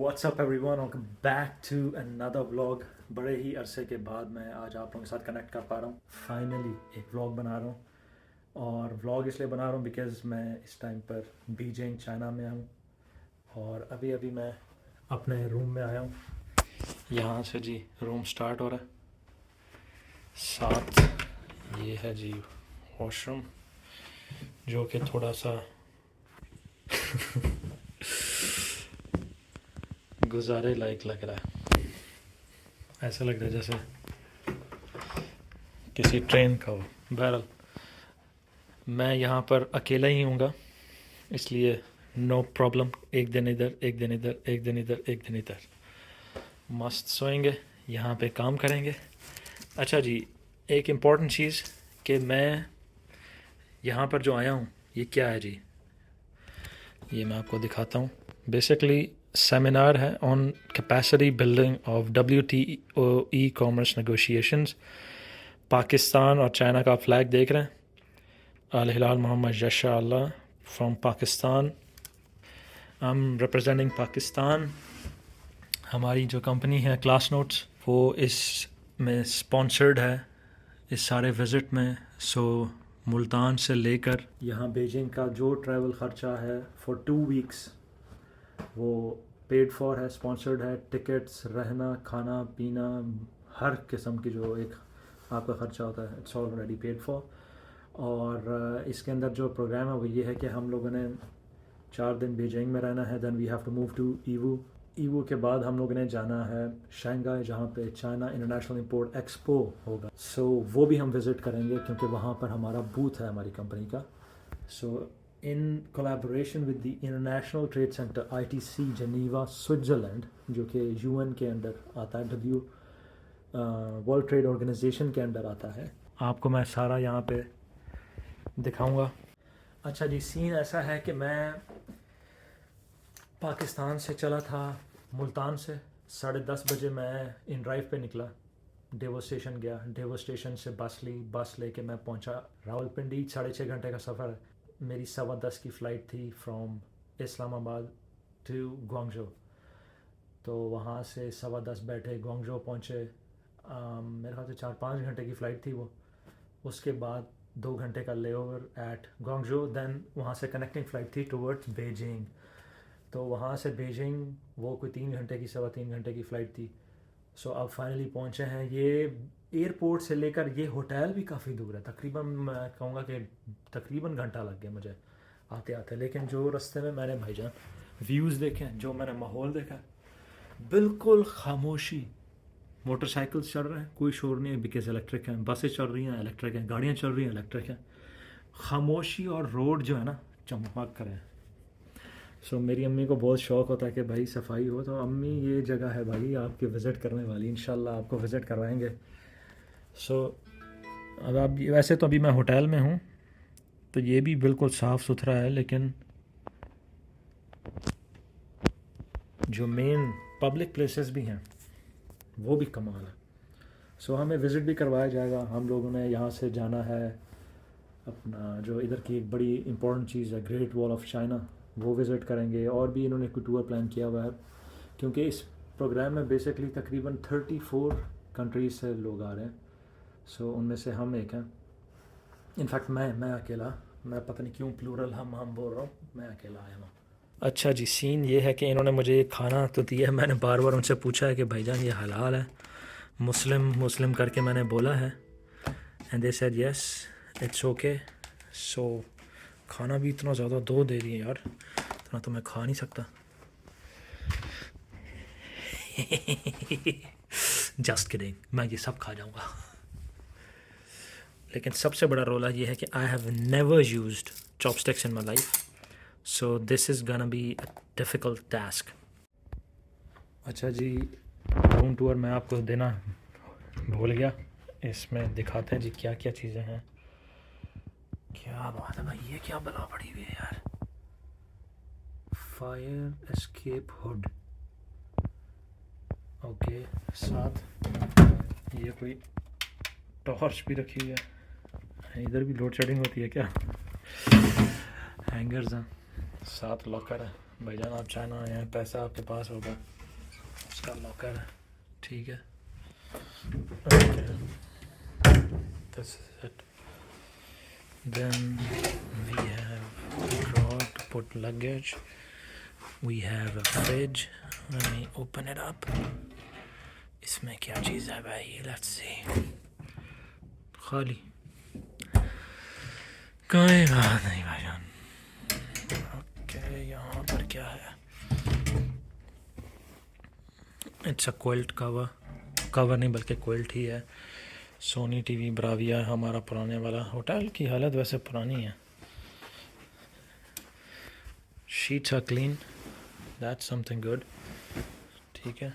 WhatsApp everyone, welcome back to another vlog. बड़े ही अरसे के बाद मैं आज आप लोगों के साथ कनेक्ट कर पा रहा हूँ। फाइनली एक व्लॉग बना रहा हूँ, और व्लॉग इसलिए बना रहा हूँ बिकॉज़ मैं इस टाइम पर बीजिंग चाइना में हूँ। और अभी अभी मैं अपने रूम में आया हूँ। यहाँ से जी रूम स्टार्ट हो रहा है, साथ ये है जी वॉशरूम, जो कि थोड़ा सा गुजारे लायक लग रहा है। ऐसा लग रहा है जैसे किसी ट्रेन का हो। बहरहाल मैं यहाँ पर अकेला ही हूँगा, इसलिए नो प्रॉब्लम। एक दिन इधर, एक दिन इधर, एक दिन इधर, एक दिन इधर, मस्त सोएंगे, यहाँ पे काम करेंगे। अच्छा जी, एक इम्पॉर्टेंट चीज़ कि मैं यहाँ पर जो आया हूँ, ये क्या है जी, ये मैं आपको दिखाता हूँ। बेसिकली सेमिनार है on capacity building of WTO e commerce negotiations. Pakistan और चाइना का फ्लैग देख रहे हैं, अल हिलाल मोहम्मद यशा अल्लाह from Pakistan. I am representing Pakistan. हमारी जो कंपनी है क्लास नोट्स, वो इसमें स्पॉन्सर्ड है इस सारे विज़िट में। सो मुल्तान से लेकर यहाँ बीजिंग का जो ट्रैवल ख़र्चा है फॉर 2 वीक्स, वो पेड फॉर है, स्पॉन्सर्ड है। टिकट्स, रहना, खाना पीना, हर किस्म की जो एक आपका ख़र्चा होता है, इट्स ऑलरेडी पेड फॉर। और इसके अंदर जो प्रोग्राम है वो ये है कि हम लोगों ने 4 दिन बीजिंग में रहना है, then we have to move to Yiwu. Yiwu के बाद हम लोगों ने जाना है शंघाई, जहाँ पे चाइना इंटरनेशनल इंपोर्ट एक्सपो होगा। सो वो भी हम विज़िट करेंगे, क्योंकि वहाँ पर हमारा बूथ है हमारी कंपनी का। सो in collaboration with the International Trade Center ITC Geneva Switzerland, जो कि UN के अंदर आता है, वर्ल्ड ट्रेड ऑर्गेनाइजेशन के अंदर आता है। आपको मैं सारा यहाँ पे दिखाऊंगा। अच्छा जी, सीन ऐसा है कि मैं पाकिस्तान से चला था मुल्तान से। 10:30 बजे मैं इन ड्राइव पे निकला, डेवो स्टेशन गया, डेवो स्टेशन से बस ली, बस लेके मैं पहुंचा रावलपिंडी। 6.5 घंटे का सफ़र है। मेरी 10:15 की फ़्लाइट थी फ्रॉम इस्लामाबाद टू ग्वांगझो। तो वहाँ से 10:15 बैठे, ग्वांगझो पहुँचे। मेरे ख्याल से 4-5 घंटे की फ़्लाइट थी वो। उसके बाद 2 घंटे का लेओवर एट ग्वांगझो, दैन वहाँ से कनेक्टिंग फ़्लाइट थी टूवर्ड्स बीजिंग। तो वहाँ से बीजिंग वो कोई 3 घंटे की, 3.25 घंटे की फ़्लाइट थी। सो अब फाइनली पहुँचे हैं। ये एयरपोर्ट से लेकर ये होटल भी काफ़ी दूर है, तकरीबन मैं कहूँगा कि तकरीबन घंटा लग गया मुझे आते आते। लेकिन जो रास्ते में मैंने भाईजान व्यूज़ देखे हैं, जो मैंने माहौल देखा, बिल्कुल खामोशी। मोटरसाइकिल्स चल रहे हैं, कोई शोर नहीं है बिकॉज इलेक्ट्रिक हैं। बसें चल रही हैं, इलेक्ट्रिक हैं। गाड़ियाँ चल रही हैं, इलेक्ट्रिक हैं। खामोशी, और रोड जो है ना चमक कर है। सो मेरी अम्मी को बहुत शौक़ होता है कि भाई सफाई हो, तो अम्मी ये जगह है भाई आपके विज़िट करने वाली, इंशाल्लाह आपको विज़िट करवाएंगे। सो अब आप, वैसे तो अभी मैं होटल में हूँ, तो ये भी बिल्कुल साफ़ सुथरा है, लेकिन जो मेन पब्लिक प्लेसेस भी हैं वो भी कमाल है। सो हमें विज़िट भी करवाया जाएगा। हम लोगों ने यहाँ से जाना है अपना, जो इधर की एक बड़ी इंपॉर्टेंट चीज़ है ग्रेट वॉल ऑफ चाइना, वो विज़िट करेंगे। और भी इन्होंने कोई टूर प्लान किया हुआ है, क्योंकि इस प्रोग्राम में बेसिकली तकरीबन 34 कंट्रीज से लोग आ रहे हैं। सो उनमें से हम एक हैं। इनफैक्ट मैं अकेला, मैं पता नहीं क्यों प्लूरल हम बोल रहा हूँ, मैं अकेला आया हूँ। अच्छा जी, सीन ये है कि इन्होंने मुझे ये खाना तो दिया है। मैंने बार बार उनसे पूछा है कि भाईजान ये हलाल है, मुस्लिम करके मैंने बोला है, and they said yes it's okay. So खाना भी इतना ज़्यादा दो दे दिए यार, इतना तो मैं खा नहीं सकता। जस्ट किडिंग, मैं ये सब खा जाऊंगा। लेकिन सबसे बड़ा रोला ये है कि I have never used chopsticks in my life, so this is gonna be a difficult task. अच्छा जी, रूम टूर मैं आपको देना भूल गया। इसमें दिखाते हैं जी क्या क्या चीज़ें हैं। क्या बात है भाई, ये क्या बला पड़ी हुई है यार। Fire escape hood, okay. साथ ये कोई टॉर्च भी रखी हुई है। इधर भी लोड शेडिंग होती है क्या। हैंगर्स हैं, साथ लॉकर है, भाईजान आप चाइना आए हैं, पैसा आपके पास होगा, उसका लॉकर है, ठीक है। Okay, this is it. Then we have drawer to put luggage, we have a fridge, let me open it up. इसमें क्या चीज़ है भाई, लेट्स सी। खाली, कोई बात नहीं भाईजान। ओके, यहाँ पर क्या है? It's a quilt cover, cover नहीं बल्कि क्विल्ट ही है। सोनी टीवी ब्राविया, हमारा पुराने वाला। होटल की हालत वैसे पुरानी है। Sheets are clean, that's something good, ठीक है।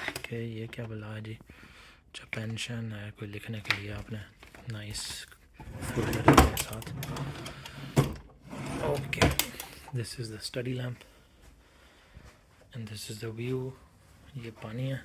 ओके, ये क्या बोला है जी? अच्छा, पेंशन है कोई लिखने के लिए, आपने नाइस फोल्डर के साथ। Okay, this is the study lamp and this is the view. ये पानी है,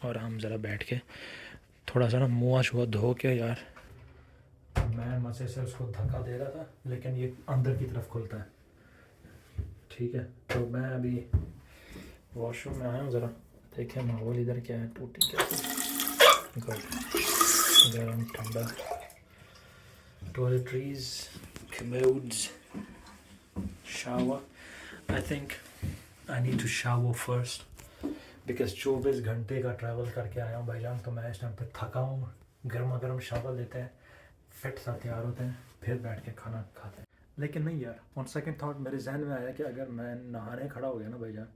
और हम ज़रा बैठ के थोड़ा सा ना मुँह छुआ धो के, यार मैं मज़े से उसको धक्का दे रहा था, लेकिन ये अंदर की तरफ खुलता है, ठीक है। तो मैं अभी वॉशरूम में आया हूँ, ज़रा देखें माहौल इधर क्या है। टूटी क्या, गुड, गर्म ठंडा, toiletries, commodes, shower. I think I need to shower first because 24 घंटे का ट्रैवल करके आया हूँ भाईजान, तो मैं इस टाइम पे थका हूँ। गर्मा गर्म शावर लेते हैं, फिट सा तैयार होते हैं, फिर बैठ के खाना खाते हैं। लेकिन नहीं यार, ऑन सेकंड थॉट मेरे जहन में आया कि अगर मैं नहाने खड़ा हो गया ना भाईजान,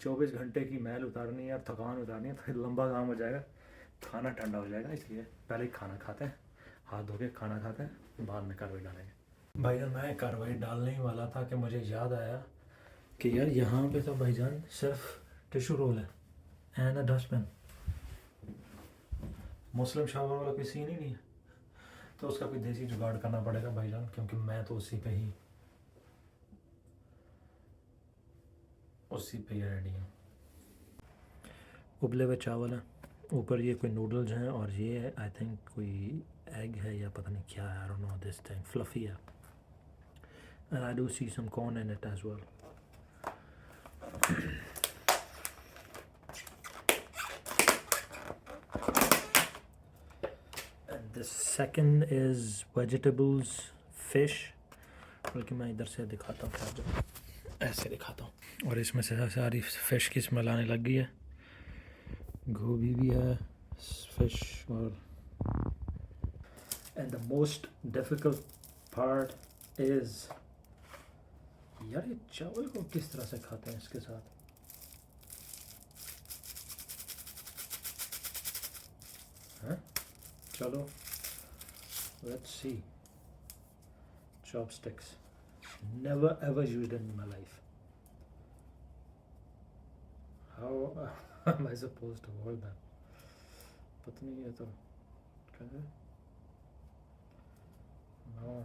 24 घंटे की मैल उतारनी है और थकान उतारनी है, तो फिर लंबा काम हो जाएगा, खाना ठंडा हो जाएगा। इसलिए पहले ही खाना खाते हैं, हाथ धो के खाना खाते हैं, बाद में कार्रवाई डालेंगे। भाईजान मैं कार्रवाई डालने ही वाला था कि मुझे याद आया कि यार यहाँ पे तो भाईजान सिर्फ टिश्यू रोल है and a dustbin, Muslim shower वाला कोई सीन ही नहीं है। तो उसका कोई देसी जुगाड़ करना पड़ेगा भाईजान, क्योंकि मैं तो उसी पे ही रेडी हूँ। उबले हुए चावल हैं, ऊपर ये कोई नूडल्स हैं, और ये है आई थिंक कोई एग है या पता नहीं क्या है, I don't know, this thing fluffy है, and I do see some corn in it as well. And the second is vegetables, fish. बल्कि मैं इधर से दिखाता हूँ, ऐसे दिखाता हूँ, और इसमें से सारी फिश की स्मेल आने लग गई है। गोभी भी है, फिश, और and the most difficult part is, यार ये चावल को किस तरह से खाते हैं इसके साथ? हाँ चलो, let's see. Chopsticks, never ever used in my life. How am I supposed to hold that? पता नहीं, ये तो कैसे? No.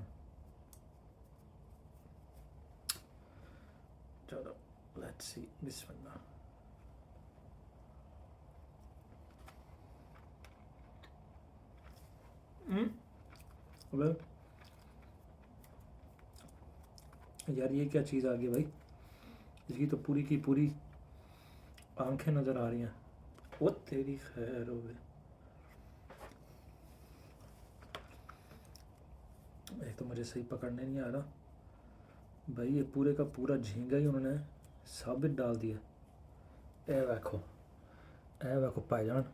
चलो, let's see this one now. Well, यार ये क्या चीज़ आ गई भाई, इसकी तो पूरी की पूरी आंखें नज़र आ रही हैं। वो तेरी खैर हो गई। एक तो मुझे सही पकड़ने नहीं आ रहा भाई, ये पूरे का पूरा झींगा ही उन्होंने साबित डाल दिया। ए देखो भाईजान,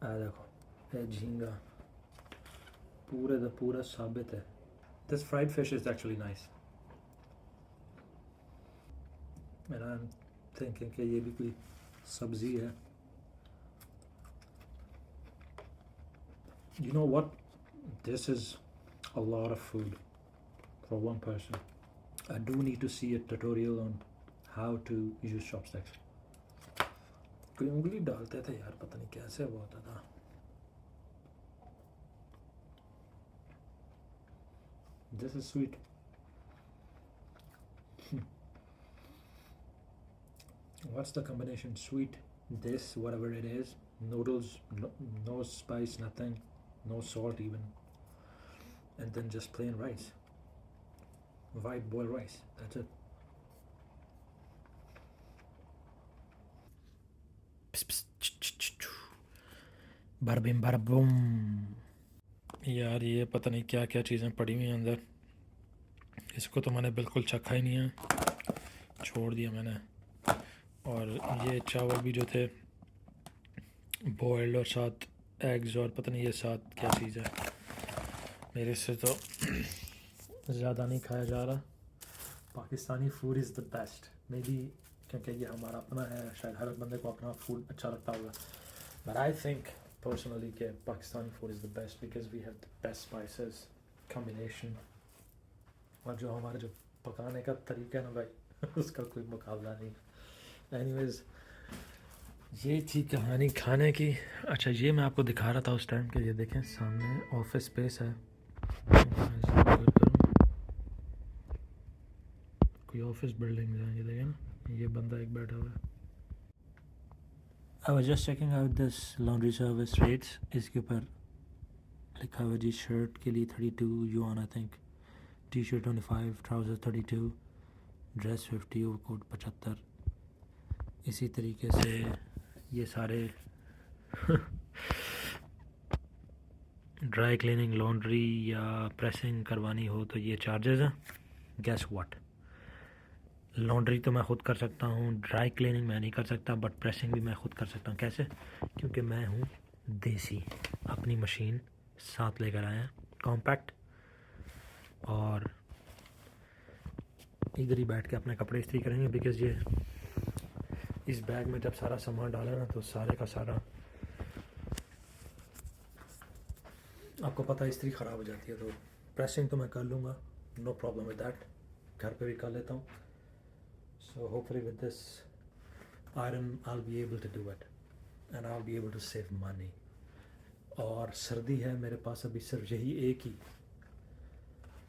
ए देखो, ये झींगा पूरे का पूरा साबित है। This fried fish is actually nice. And I'm thinking कि ये भी कोई सब्जी है। You know what? This is a lot of food for one person. I do need to see a tutorial on how to use chopsticks. कोई उंगली डालते थे यार, पता नहीं कैसे वो होता था। This is sweet. What's the combination? Sweet, this, whatever it is, noodles, no spice, nothing, no salt even. and then just plain rice, white boiled rice, that's it. बरबिम बरबुम। यार ये पता नहीं क्या क्या चीज़ें पड़ी हुई हैं अंदर, इसको तो मैंने बिल्कुल चखा ही नहीं है, छोड़ दिया मैंने। और ये चावल भी जो थे बॉयल्ड और साथ एग्स और पता नहीं ये साथ क्या चीज़ है, मेरे से तो ज़्यादा नहीं खाया जा रहा। Pakistani food is the best, may be क्योंकि ये हमारा अपना है, शायद हर बंदे को अपना फूड अच्छा लगता होगा, बट आई थिंक पर्सनली कि Pakistani food is the best because we have the best spices combination, और जो हमारा जो पकाने का तरीका है ना भाई उसका कोई मुकाबला नहीं। एनीवेज ये थी कहानी खाने की। अच्छा ये मैं आपको दिखा रहा था उस टाइम के, ये देखें सामने ऑफिस स्पेस है, कोई ऑफिस बिल्डिंग है, ये देखें ना, ये बंदा एक बैठा हुआ है। I was just checking out this laundry service rates, इसके ऊपर लिखा हुआ जी शर्ट के लिए 32 yuan I think, T shirt 25, trouser 32, dress 50, overcoat 75। इसी तरीके से ये सारे ड्राई क्लीनिंग, लॉन्ड्री या प्रेसिंग करवानी हो तो ये चार्जेस हैं। गैस व्हाट, लॉन्ड्री तो मैं ख़ुद कर सकता हूँ, ड्राई क्लीनिंग मैं नहीं कर सकता, बट प्रेसिंग भी मैं ख़ुद कर सकता हूँ। कैसे? क्योंकि मैं हूँ देसी, अपनी मशीन साथ लेकर आए हैं कॉम्पैक्ट, और इधर ही बैठ के अपने कपड़े इस्त्री करेंगे, बिकॉज़ ये इस बैग में जब सारा सामान डाला ना तो सारे का सारा आपको पता है इस्त्री ख़राब हो जाती है, तो प्रेसिंग तो मैं कर लूँगा, नो प्रॉब्लम विद दैट, घर पे भी कर लेता हूँ। So hopefully with this iron I will be able to do it and I will be able to save money. और सर्दी है मेरे पास अभी सिर्फ यही एक ही,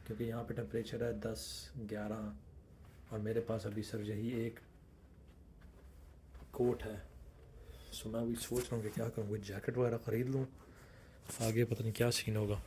क्योंकि यहाँ पे टेम्परेचर है 10-11 और मेरे पास अभी सिर्फ यही एक कोट है। सो मैं अभी सोच रहा हूँ कि क्या करूँ, कोई जैकेट वगैरह ख़रीद लूँ, आगे पता नहीं क्या सीन होगा।